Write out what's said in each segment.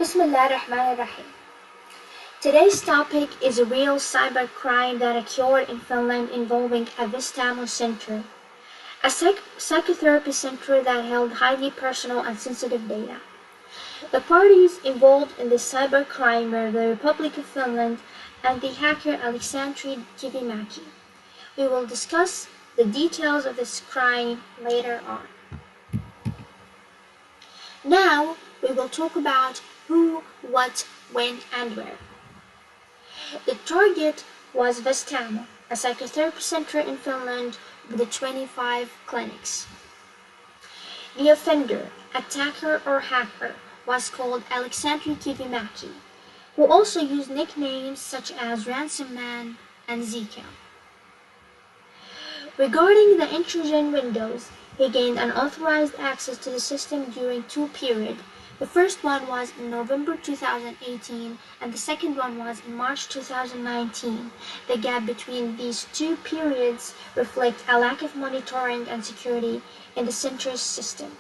Bismillahirrahmanirrahim. Today's topic is a real cybercrime that occurred in Finland involving a Vastaamo center, a psychotherapy center that held highly personal and sensitive data. The parties involved in this cybercrime were the Republic of Finland and the hacker Aleksandr Kivimäki. We will discuss the details of this crime later on. Now, we will talk about who, what, when, and where. The target was Vastaamo, a psychotherapy center in Finland with 25 clinics. The offender, attacker or hacker, was called Aleksandr Kivimäki, who also used nicknames such as Ransom Man and Zika. Regarding the intrusion windows, he gained unauthorized access to the system during two periods. The first one was in November 2018 and the second one was in March 2019. The gap between these two periods reflects a lack of monitoring and security in the center's system.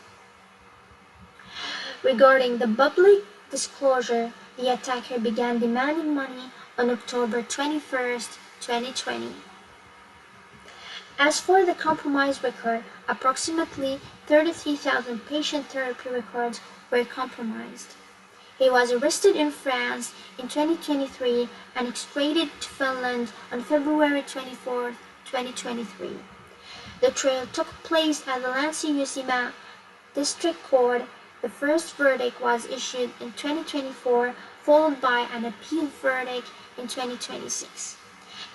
Regarding the public disclosure, the attacker began demanding money on October 21st, 2020. As for the compromised record, approximately 33,000 patient therapy records were compromised. He was arrested in France in 2023 and extradited to Finland on February 24, 2023. The trial took place at the Länsi-Uusimaa District Court. The first verdict was issued in 2024, followed by an appeal verdict in 2026.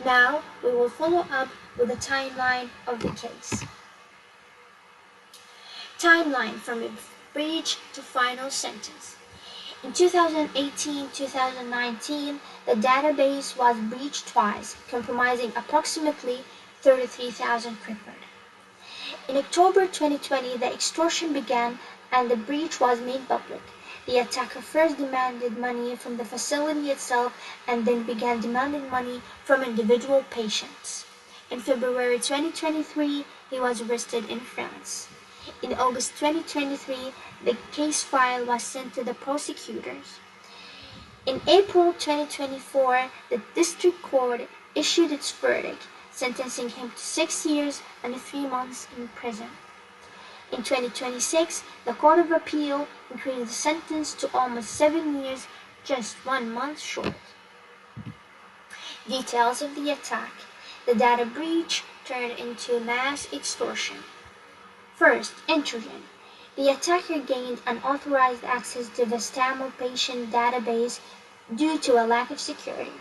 Now, we will follow up with the timeline of the case. Timeline from breach to final sentence. In 2018-2019, the database was breached twice, compromising approximately 33,000 records. In October 2020, the extortion began and the breach was made public. The attacker first demanded money from the facility itself and then began demanding money from individual patients. In February 2023, he was arrested in France. In August 2023, the case file was sent to the prosecutors. In April 2024, the district court issued its verdict, sentencing him to 6 years and 3 months in prison. In 2026, the Court of Appeal increased the sentence to almost 7 years, just 1 month short. Details of the attack. The data breach turned into mass extortion. First, intrusion. The attacker gained unauthorized access to the Vastaamo patient database due to a lack of security.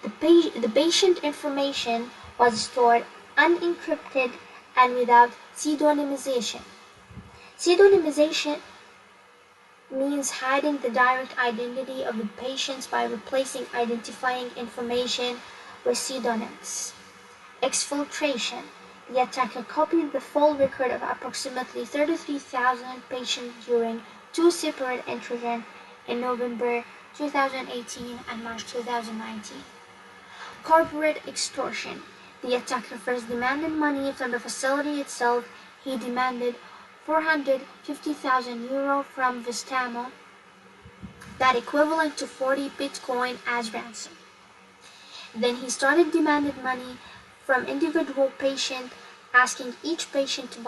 The patient information was stored unencrypted and without pseudonymization. Pseudonymization means hiding the direct identity of the patients by replacing identifying information with pseudonyms. Exfiltration. The attacker copied the full record of approximately 33,000 patients during two separate intrusions in November 2018 and March 2019. Corporate extortion. The attacker first demanded money from the facility itself. He demanded 450,000 euro from Vastaamo, that equivalent to 40 Bitcoin as ransom. Then he started demanding money from individual patients, asking each patient to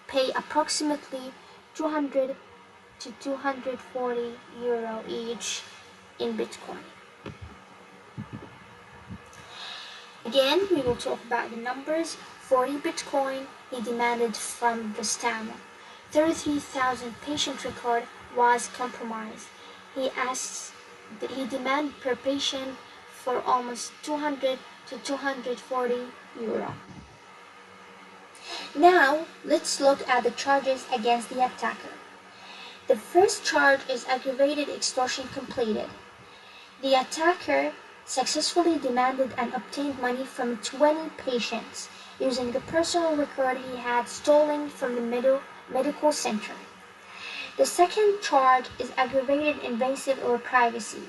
pay approximately 200 to 240 euro each in Bitcoin. Again, we will talk about the numbers. 40 Bitcoin he demanded from Vastaamo. 33,000 patient record was compromised. He demanded per patient for almost 200 to 240 euro. Now, let's look at the charges against the attacker. The first charge is aggravated extortion completed. The attacker successfully demanded and obtained money from 20 patients using the personal record he had stolen from the medical center. The second charge is aggravated invasive or privacy.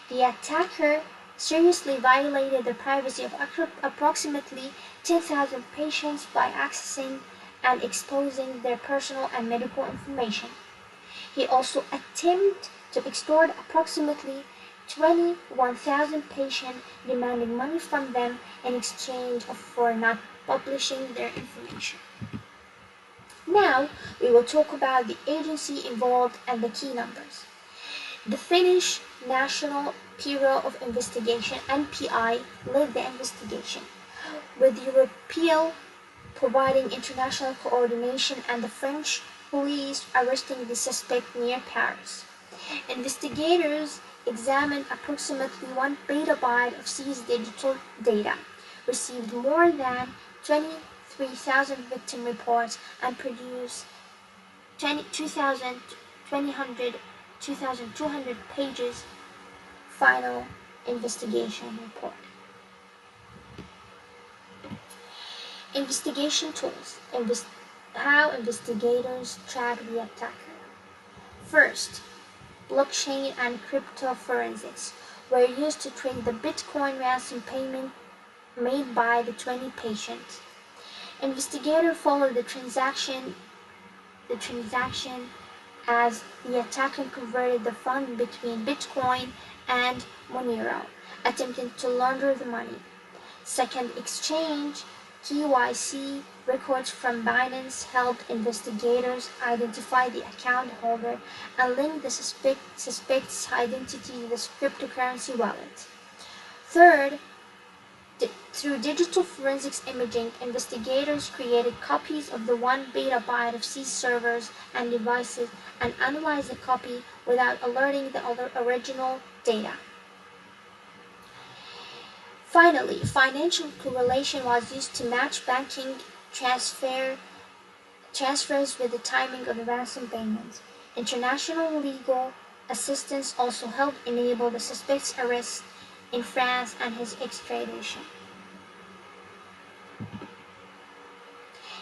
The attacker seriously violated the privacy of approximately 10,000 patients by accessing and exposing their personal and medical information. He also attempted to extort approximately 21,000 patients, demanding money from them in exchange for not publishing their information. Now, we will talk about the agency involved and the key numbers. The Finnish National Bureau of Investigation (NPI) led the investigation, with Europol providing international coordination and the French police arresting the suspect near Paris. Investigators examined approximately 1 petabyte of seized digital data, received more than 23,000 victim reports, and produced 2,200 pages final investigation report. Investigation tools. How investigators track the attacker. First, blockchain and crypto forensics were used to trace the Bitcoin ransom payment made by the 20 patients. Investigators followed the transaction as the attacker converted the funds between Bitcoin and Monero, attempting to launder the money. Second, exchange KYC records from Binance helped investigators identify the account holder and link the suspect's identity to the cryptocurrency wallet. Third, through digital forensics imaging, investigators created copies of the 1 petabyte of seized servers and devices and analyzed the copy without alerting the original data. Finally, financial correlation was used to match banking transfers with the timing of the ransom payments. International legal assistance also helped enable the suspect's arrest in France and his extradition.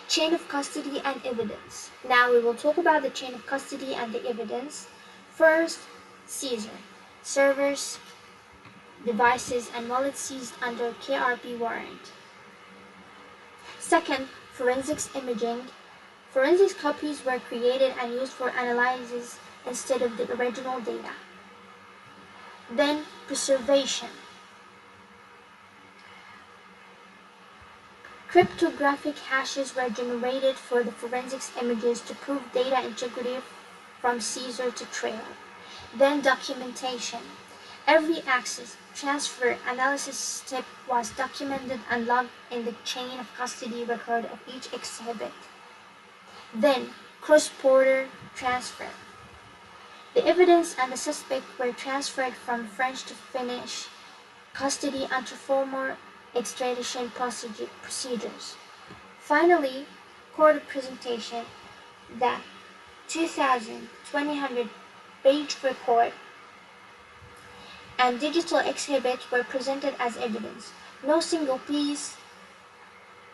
Chain of custody and evidence. Now we will talk about the chain of custody and the evidence. First, seizure. Servers, devices, and wallets seized under KRP warrant. Second, forensics imaging. Forensics copies were created and used for analysis instead of the original data. Then, preservation. Cryptographic hashes were generated for the forensics images to prove data integrity from seizure to trail. Then, documentation. Every access, transfer, analysis step was documented and logged in the chain of custody record of each exhibit. Then, cross-border transfer. The evidence and the suspect were transferred from French to Finnish custody under former extradition procedures. Finally, court presentation. The 2,200-page report and digital exhibits were presented as evidence. No single piece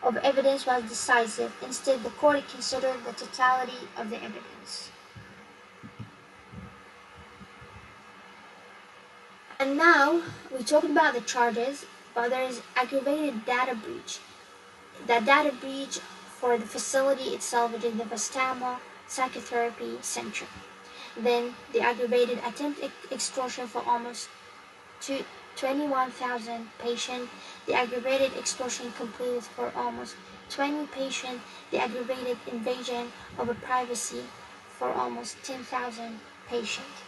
of evidence was decisive. Instead, the court considered the totality of the evidence. And now, we talked about the charges, but there is aggravated data breach. The data breach for the facility itself, which is the Vastaamo Psychotherapy Center. Then, the aggravated attempt extortion for almost 21,000 patients, the aggravated extortion completed for almost 20 patients, the aggravated invasion of privacy for almost 10,000 patients.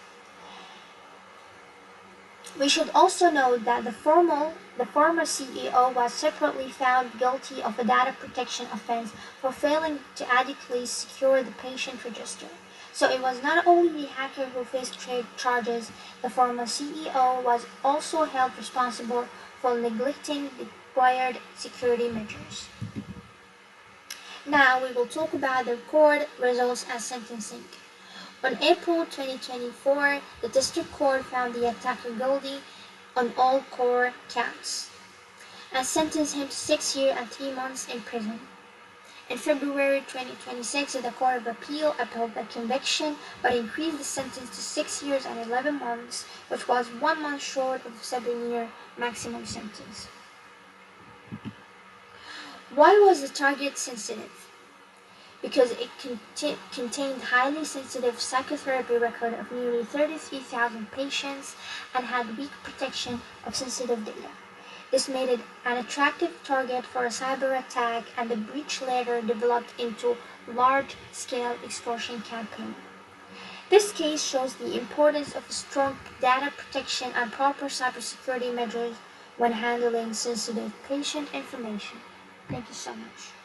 We should also note that the former CEO was separately found guilty of a data protection offense for failing to adequately secure the patient register. So it was not only the hacker who faced charges, the former CEO was also held responsible for neglecting the required security measures. Now we will talk about the court results and sentencing. On April 2024, the district court found the attacker guilty on all core counts and sentenced him to 6 years and 3 months in prison. In February 2026, the Court of Appeal upheld the conviction but increased the sentence to 6 years and 11 months, which was 1 month short of the 7-year maximum sentence. Why was the target sensitive? because it contained highly sensitive psychotherapy record of nearly 33,000 patients and had weak protection of sensitive data. This made it an attractive target for a cyber attack, and the breach later developed into large-scale extortion campaign. This case shows the importance of strong data protection and proper cybersecurity measures when handling sensitive patient information. Thank you so much.